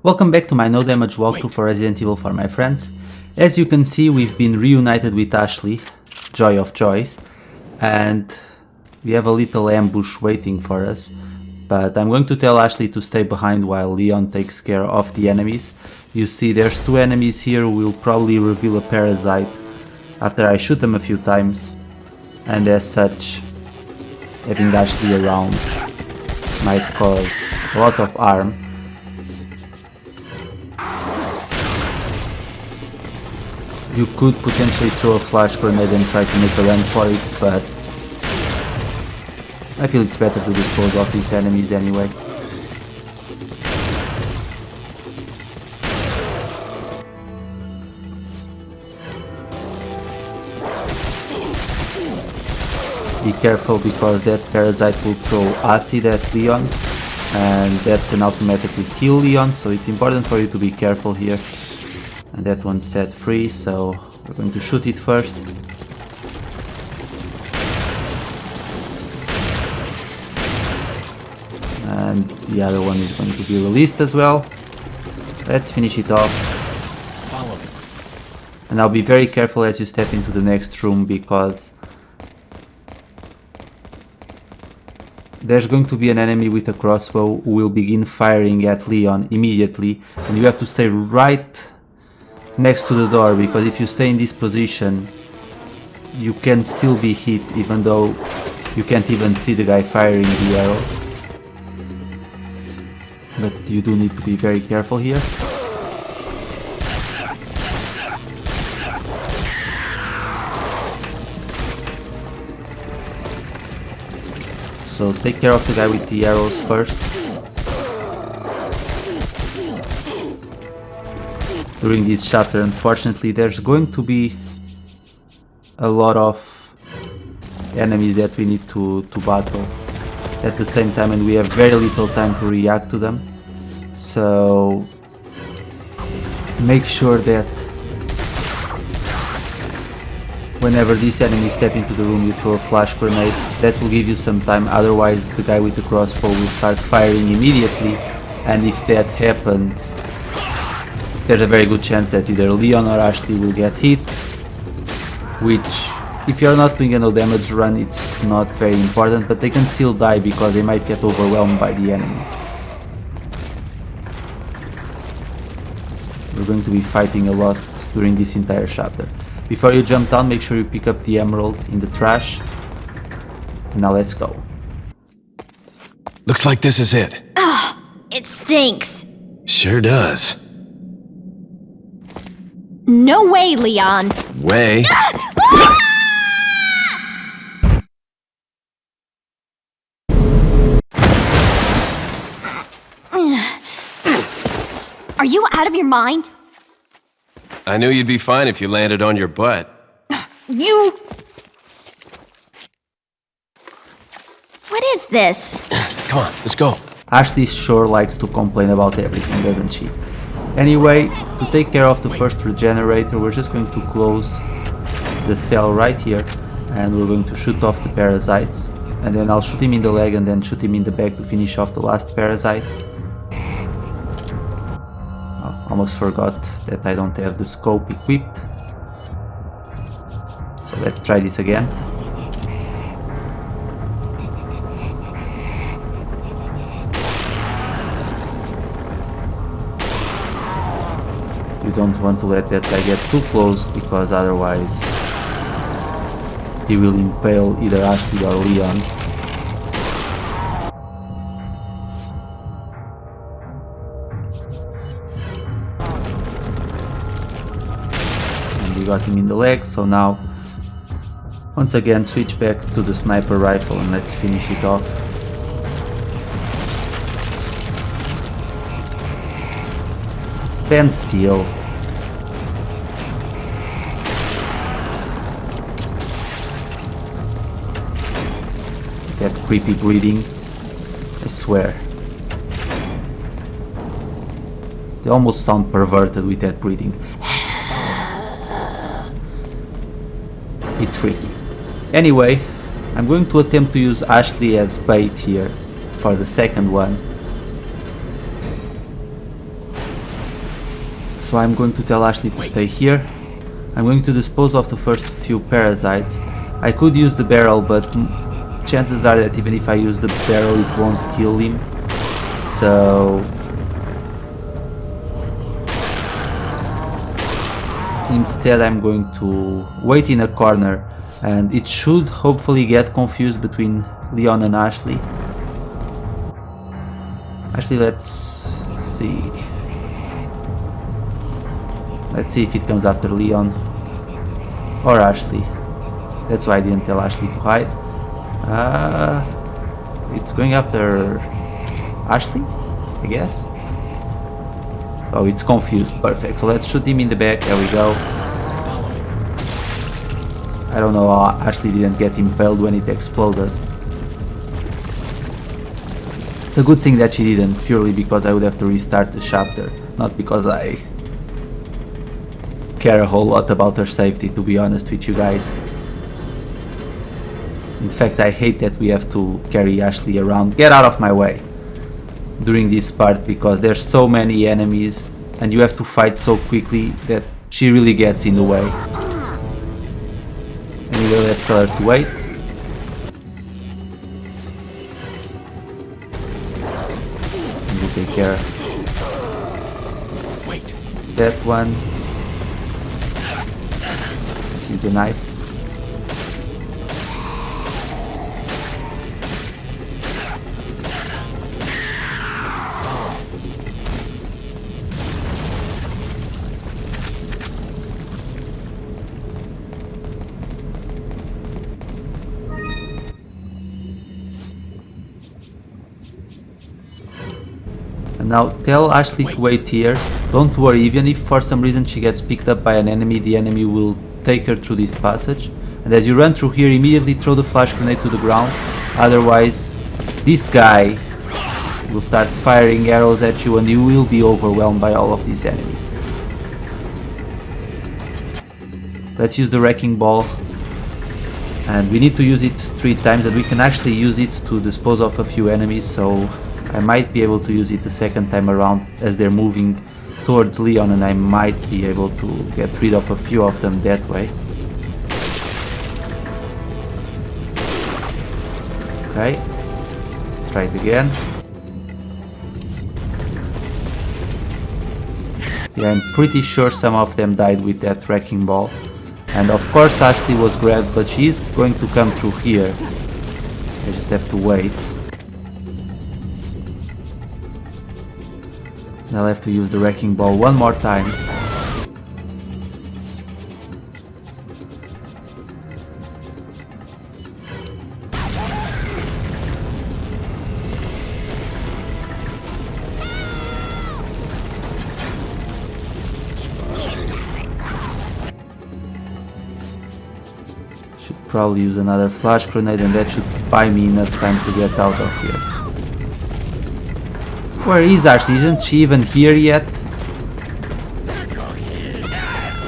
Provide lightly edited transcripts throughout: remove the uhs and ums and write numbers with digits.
Welcome back to my no damage walkthrough for Resident Evil 4, my friends. As you can see, we've been reunited with Ashley, joy of joys, and we have a little ambush waiting for us. But I'm going to tell Ashley to stay behind while Leon takes care of the enemies. You see, there's two enemies here who will probably reveal a parasite after I shoot them a few times, and as such, having Ashley around might cause a lot of harm. You could potentially throw a flash grenade and try to make a run for it, but I feel it's better to dispose of these enemies anyway. Be careful because that parasite will throw acid at Leon, and that can automatically kill Leon, so it's important for you to be careful here. And that one's set free, so we're going to shoot it first. And the other one is going to be released as well. Let's finish it off. Follow me. And I'll be very careful as you step into the next room, because there's going to be an enemy with a crossbow who will begin firing at Leon immediately, and you have to stay right next to the door, because if you stay in this position you can still be hit even though you can't even see the guy firing the arrows. But you do need to be very careful here. So take care of the guy with the arrows first. During this chapter, unfortunately, there's going to be a lot of enemies that we need to battle at the same time, and we have very little time to react to them. So make sure that whenever these enemies step into the room you throw a flash grenade. That will give you some time, otherwise the guy with the crossbow will start firing immediately, and if that happens, there's a very good chance that either Leon or Ashley will get hit, which, if you're not doing a no damage run, it's not very important, but they can still die because they might get overwhelmed by the enemies. We're going to be fighting a lot during this entire chapter. Before you jump down, make sure you pick up the emerald in the trash. And now let's go. Looks like this is it. Ugh, it stinks. Sure does. No way, Leon. Way? Are you out of your mind? I knew you'd be fine if you landed on your butt. You... What is this? Come on, let's go. Ashley sure likes to complain about everything, doesn't she? Anyway, to take care of the first regenerator, we're just going to close the cell right here, and we're going to shoot off the parasites, and then I'll shoot him in the leg and then shoot him in the back to finish off the last parasite. Oh, almost forgot that I don't have the scope equipped, so let's try this again. You don't want to let that guy get too close, because otherwise he will impale either Ashley or Leon. And we got him in the leg, so now once again switch back to the sniper rifle and let's finish it off. Stand still. That creepy breathing, I swear. They almost sound perverted with that breathing. It's freaky. Anyway, I'm going to attempt to use Ashley as bait here for the second one. So I'm going to tell Ashley to stay here. I'm going to dispose of the first few parasites. I could use the barrel, but chances are that even if I use the barrel it won't kill him. So instead I'm going to wait in a corner, and it should hopefully get confused between Leon and Ashley. Actually, let's see. Let's see if it comes after Leon or Ashley. That's why I didn't tell Ashley to hide. It's going after Ashley, I guess. Oh, it's confused. Perfect. So let's shoot him in the back. There we go. I don't know how Ashley didn't get impaled when it exploded. It's a good thing that she didn't, purely because I would have to restart the chapter, not because I care a whole lot about her safety, to be honest with you guys. In fact, I hate that we have to carry Ashley around. Get out of my way during this part, because there's so many enemies and you have to fight so quickly that she really gets in the way. Anyway, let's tell her to wait. And you take care. That one. Let's use a knife. Now tell Ashley to wait here. Don't worry, even if for some reason she gets picked up by an enemy, the enemy will take her through this passage. And as you run through here, immediately throw the flash grenade to the ground. Otherwise, this guy will start firing arrows at you and you will be overwhelmed by all of these enemies. Let's use the wrecking ball. And we need to use it 3 times, and we can actually use it to dispose of a few enemies, so I might be able to use it the second time around as they're moving towards Leon, and I might be able to get rid of a few of them that way. Okay, let's try it again. Yeah, I'm pretty sure some of them died with that wrecking ball. And of course Ashley was grabbed, but she's going to come through here. I just have to wait. I'll have to use the wrecking ball one more time. Should probably use another flash grenade, and that should buy me enough time to get out of here. Where is Ashley? Isn't she even here yet?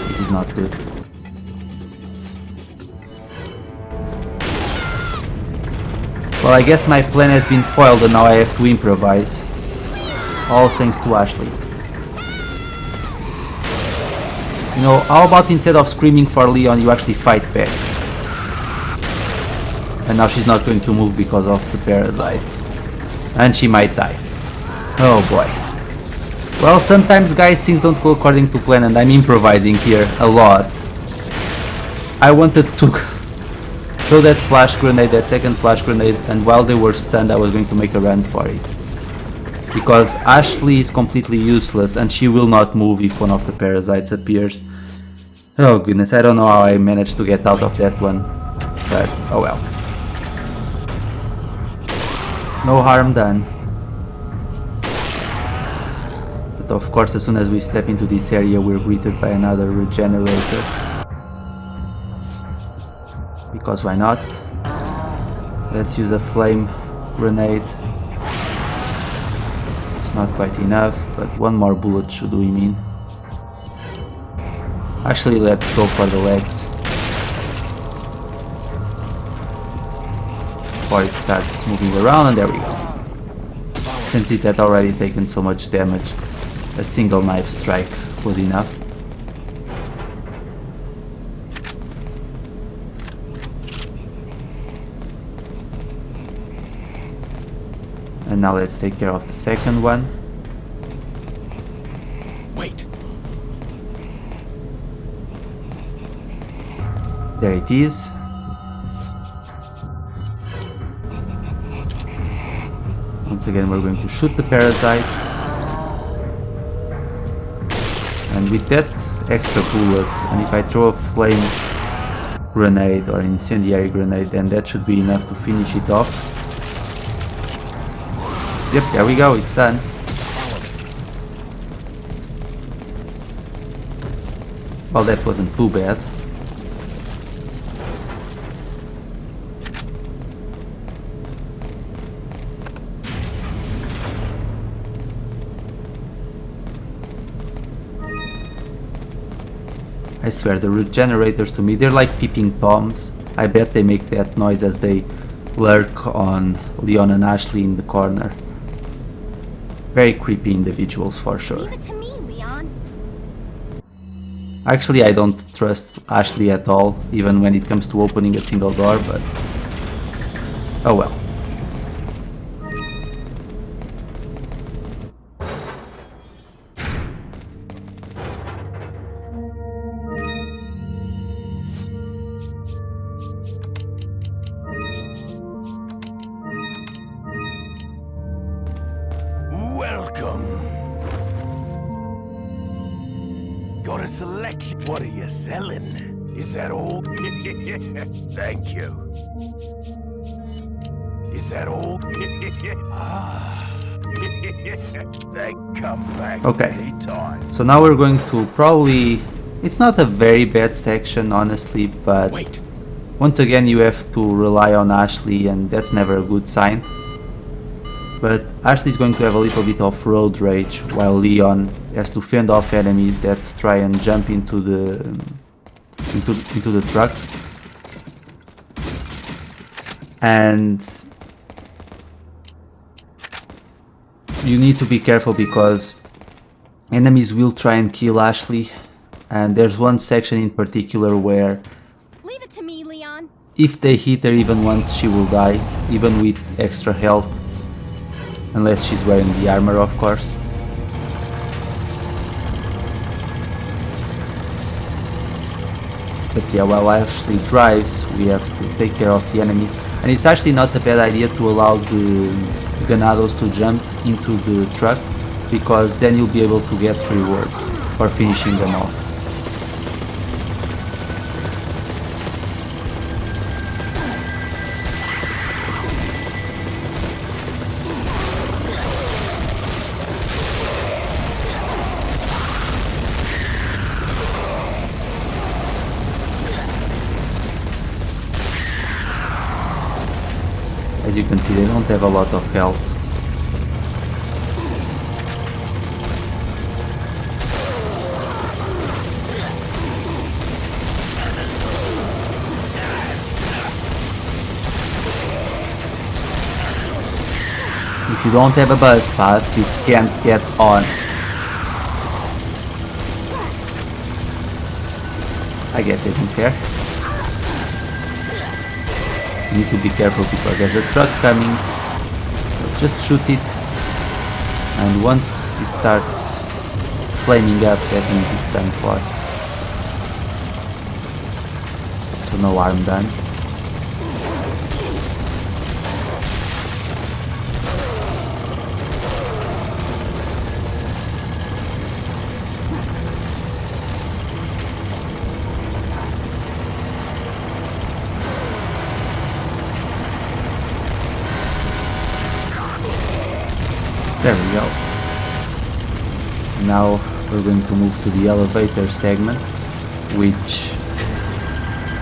This is not good. Well, I guess my plan has been foiled and now I have to improvise. All thanks to Ashley. You know, how about instead of screaming for Leon, you actually fight back? And now she's not going to move because of the parasite. And she might die. Oh boy. Well, sometimes guys, things don't go according to plan, and I'm improvising here a lot. I wanted to throw that flash grenade, that second flash grenade, and while they were stunned I was going to make a run for it. Because Ashley is completely useless and she will not move if one of the parasites appears. Oh goodness, I don't know how I managed to get out of that one. But, oh well. No harm done. Of course, as soon as we step into this area, we're greeted by another regenerator. Because why not? Let's use a flame grenade. It's not quite enough, but one more bullet should do him in. Actually, let's go for the legs. Before it starts moving around, and there we go. Since it had already taken so much damage, a single knife strike was enough. And now let's take care of the second one. Wait. There it is. Once again, we're going to shoot the parasites. And with that extra bullet, and if I throw a flame grenade or incendiary grenade, then that should be enough to finish it off. Yep, there we go, it's done. Well, that wasn't too bad. I swear, the regenerators to me, they're like peeping toms. I bet they make that noise as they lurk on Leon and Ashley in the corner. Very creepy individuals for sure. Leave it to me, Leon. Actually, I don't trust Ashley at all, even when it comes to opening a single door, but oh well. Welcome. Got a selection. What are you selling? Is that all? Thank you. Is that all? Come back. Okay. Anytime. So now we're going to probably... It's not a very bad section, honestly, but Wait. once again you have to rely on Ashley, and that's never a good sign. But Ashley's going to have a little bit of road rage, while Leon has to fend off enemies that try and jump into the truck. And you need to be careful because enemies will try and kill Ashley, and there's one section in particular where Leave it to me, Leon. if they hit her even once, she will die, even with extra health. Unless she's wearing the armor, of course. But yeah, while Ashley drives, we have to take care of the enemies. And it's actually not a bad idea to allow the ganados to jump into the truck, because then you'll be able to get rewards for finishing them off. As you can see, they don't have a lot of health. If you don't have a buzz pass, you can't get on. I guess they don't care. You need to be careful because there's a truck coming. So just shoot it, and once it starts flaming up, that means it's done for. So no harm done. There we go. Now we're going to move to the elevator segment, which,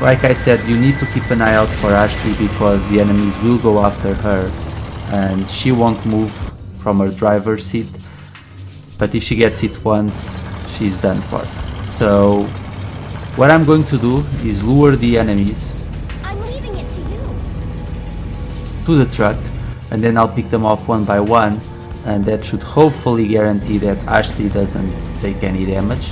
like I said, you need to keep an eye out for Ashley because the enemies will go after her and she won't move from her driver's seat, but if she gets hit once, she's done for. So what I'm going to do is lure the enemies I'm leaving it to you. to the truck, and then I'll pick them off one by one and that should hopefully guarantee that Ashley doesn't take any damage.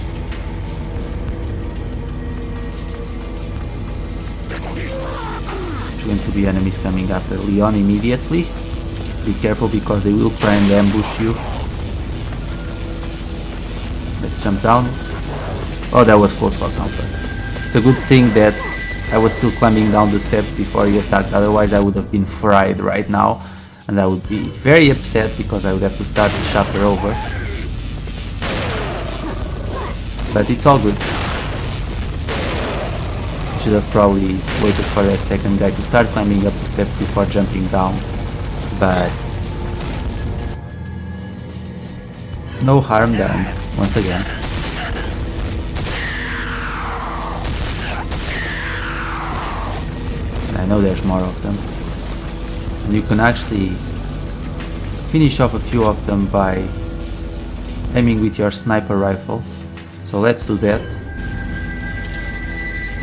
There's going to be enemies coming after Leon immediately. Be careful because they will try and ambush you. Let's jump down. Oh, that was close for comfort. It's a good thing that I was still climbing down the steps before he attacked, otherwise I would have been fried right now. And I would be very upset because I would have to start the chapter over. But it's all good. I should have probably waited for that second guy to start climbing up the steps before jumping down. But no harm done, once again. And I know there's more of them. And you can actually finish off a few of them by aiming with your sniper rifle. So let's do that.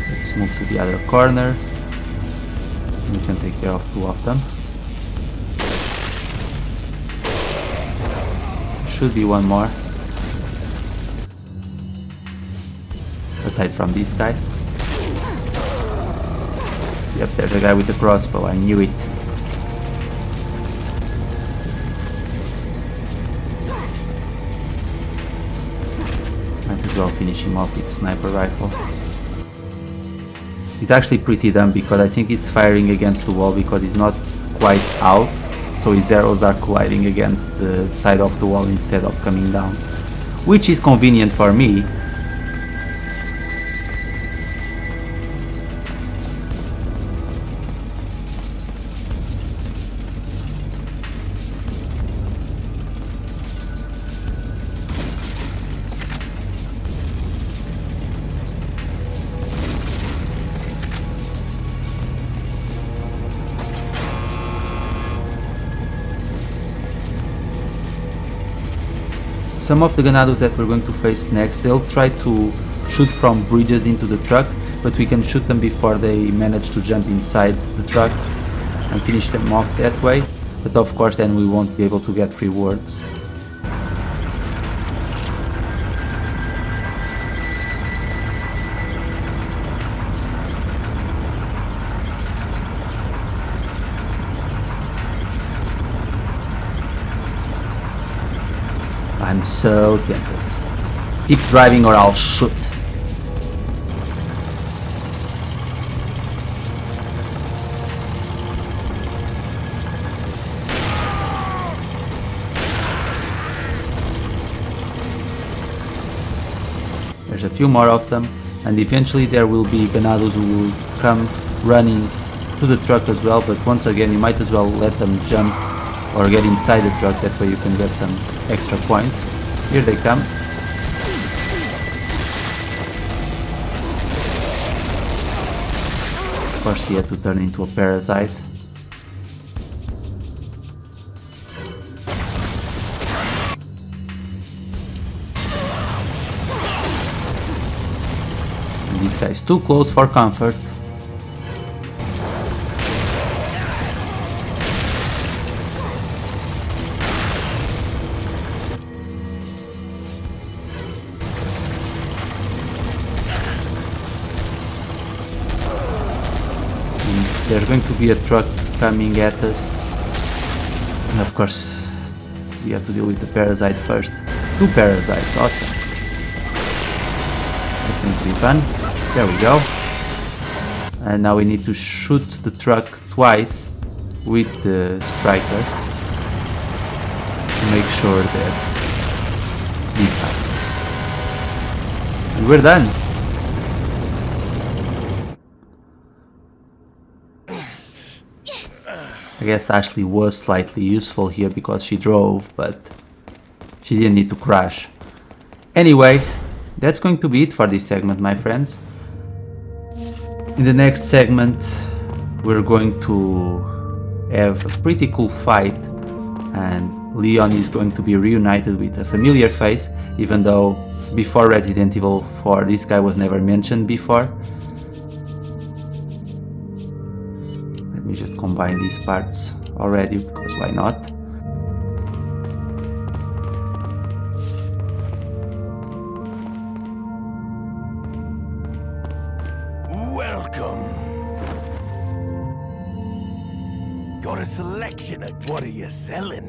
Let's move to the other corner. We can take care of two of them. Should be one more. Aside from this guy. Yep, there's a guy with the crossbow, I knew it. Might as well finish him off with the sniper rifle. It's actually pretty dumb because I think he's firing against the wall because he's not quite out, so his arrows are colliding against the side of the wall instead of coming down, which is convenient for me. Some of the ganados that we're going to face next, they'll try to shoot from bridges into the truck, but we can shoot them before they manage to jump inside the truck and finish them off that way. But of course then we won't be able to get rewards. I'm so tempted. Keep driving or I'll shoot. There's a few more of them, and eventually there will be ganados who will come running to the truck as well, but once again you might as well let them jump or get inside the truck, that way you can get some extra points. Here they come. Of course he had to turn into a parasite. And this guy is too close for comfort. There's going to be a truck coming at us, and of course we have to deal with the parasite first. 2 parasites, awesome. That's going to be fun. There we go. And now we need to shoot the truck twice with the striker to make sure that this happens. And we're done. I guess Ashley was slightly useful here because she drove, but she didn't need to crash. Anyway, that's going to be it for this segment, my friends. In the next segment, we're going to have a pretty cool fight, and Leon is going to be reunited with a familiar face, even though before Resident Evil 4 this guy was never mentioned before. Let me just combine these parts already, because why not? Welcome. Got a selection of what are you selling?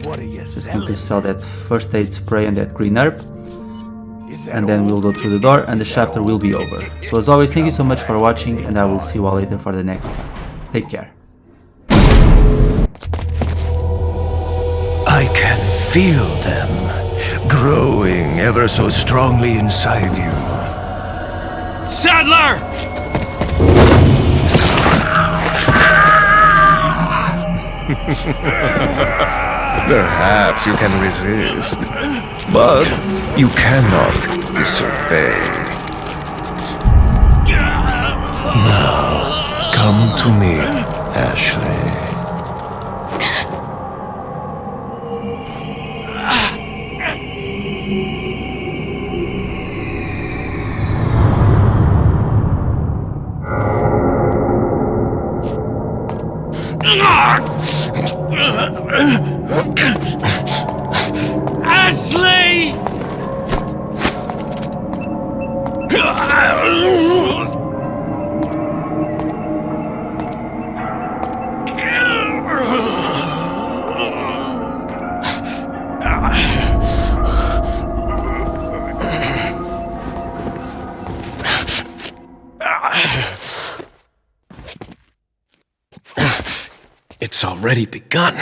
What are you Just need selling? to sell that first aid spray and that green herb. Is that And then all? we'll go through the door and the chapter will be over. So as always, thank you so much for watching, and I will see you all later for the next part. Take care. I can feel them growing ever so strongly inside you. Sadler! Perhaps you can resist, but you cannot disobey. Now, come to me, Ashley. Ashley! It's already begun.